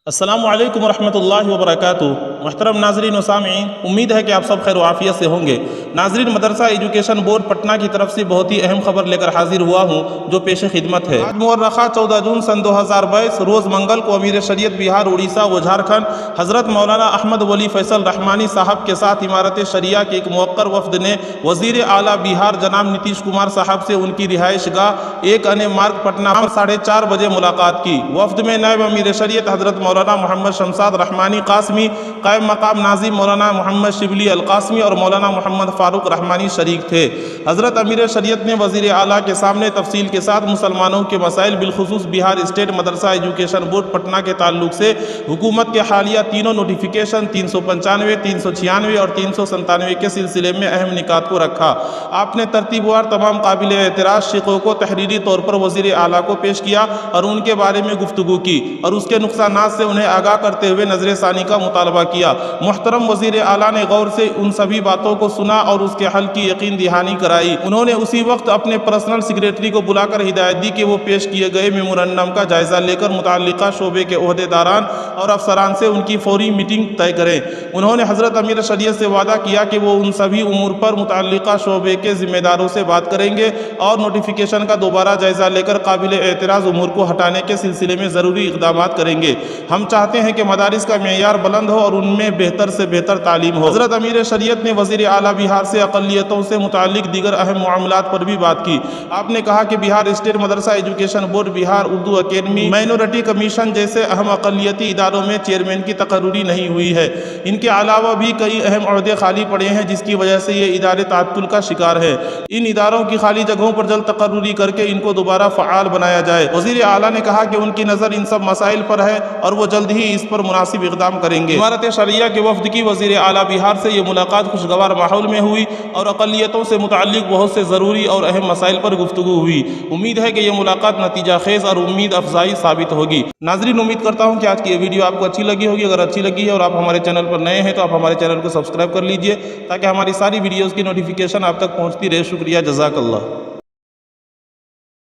السلام علیکم ورحمۃ اللہ وبرکاتہ۔ محترم ناظرین و سامعین، امید ہے کہ آپ سب خیر و عافیت سے ہوں گے۔ ناظرین، مدرسہ ایجوکیشن بورڈ پٹنہ کی طرف سے بہت ہی اہم خبر لے کر حاضر ہوا ہوں جو پیش خدمت ہے۔ آج مورخہ 14 جون سن 2022 روز منگل کو امیر شریعت بہار، اڑیسہ و جھارکھنڈ حضرت مولانا احمد ولی فیصل رحمانی صاحب کے ساتھ امارت شریعہ کے ایک موقر وفد نے وزیر اعلیٰ بہار جناب نتیش کمار صاحب سے ان کی رہائش گاہ 1 مارگ پٹنہ پر 4:30 بجے ملاقات کی۔ وفد میں نائب امیر شریعت حضرت مولانا محمد شمشاد رحمانی قاسمی، قائم مقام ناظم مولانا محمد شبلی القاسمی اور مولانا محمد فاروق رحمانی شریک تھے۔ حضرت امیر شریعت نے وزیر اعلیٰ کے سامنے تفصیل کے ساتھ مسلمانوں کے مسائل بالخصوص بہار اسٹیٹ مدرسہ ایجوکیشن بورڈ پٹنہ کے تعلق سے حکومت کے حالیہ تینوں نوٹیفیکیشن 395، 396 اور 397 کے سلسلے میں اہم نکات کو رکھا۔ آپ نے ترتیب وار تمام قابل اعتراض شقوں کو تحریری طور پر وزیر اعلیٰ کو پیش کیا اور ان کے بارے میں گفتگو کی اور اس کے نقصانات سے انہیں آگاہ کرتے ہوئے نظر ثانی کا مطالبہ کیا۔ محترم وزیر اعلیٰ نے غور سے ان سبھی باتوں کو سنا اور اس کے حل کی یقین دہانی کرائی۔ انہوں نے اسی وقت اپنے پرسنل سیکریٹری کو بلا کر ہدایت دی کہ وہ پیش کیے گئے میمورنڈم کا جائزہ لے کر متعلقہ شعبے کے عہدیداران اور افسران سے ان کی فوری میٹنگ طے کریں۔ انہوں نے حضرت امیر شریعت سے وعدہ کیا کہ وہ ان سبھی امور پر متعلقہ شعبے کے ذمہ داروں سے بات کریں گے اور نوٹیفیکیشن کا دوبارہ جائزہ لے کر قابل اعتراض امور کو ہٹانے کے سلسلے میں ضروری اقدامات کریں گے۔ ہم چاہتے ہیں کہ مدارس کا معیار بلند ہو اور ان میں بہتر سے بہتر تعلیم ہو۔ حضرت امیر شریعت نے وزیر اعلیٰ بہار سے اقلیتوں سے متعلق دیگر اہم معاملات پر بھی بات کی۔ آپ نے کہا کہ بہار اسٹیٹ مدرسہ ایجوکیشن بورڈ، بہار اردو اکیڈمی، مائنورٹی کمیشن جیسے اہم اقلیتی اداروں میں چیئرمین کی تقرری نہیں ہوئی ہے۔ ان کے علاوہ بھی کئی اہم عہدے خالی پڑے ہیں جس کی وجہ سے یہ ادارے تعطل کا شکار ہے۔ ان اداروں کی خالی جگہوں پر جلد تقرری کر کے ان کو دوبارہ فعال بنایا جائے۔ وزیر اعلیٰ نے کہا کہ ان کی نظر ان سب مسائل پر ہے اور وہ جلد ہی اس پر مناسب اقدام کریں گے۔ امارت شریعہ کے وفد کی وزیر اعلیٰ بہار سے یہ ملاقات خوشگوار ماحول میں ہوئی اور اقلیتوں سے متعلق بہت سے ضروری اور اہم مسائل پر گفتگو ہوئی۔ امید ہے کہ یہ ملاقات نتیجہ خیز اور امید افزائی ثابت ہوگی۔ ناظرین، امید کرتا ہوں کہ آج کی یہ ویڈیو آپ کو اچھی لگی ہوگی۔ اگر اچھی لگی ہے اور آپ ہمارے چینل پر نئے ہیں تو آپ ہمارے چینل کو سبسکرائب کر لیجئے تاکہ ہماری ساری ویڈیوز کی نوٹیفیکیشن آپ تک پہنچتی رہے۔ شکریہ، جزاک اللہ۔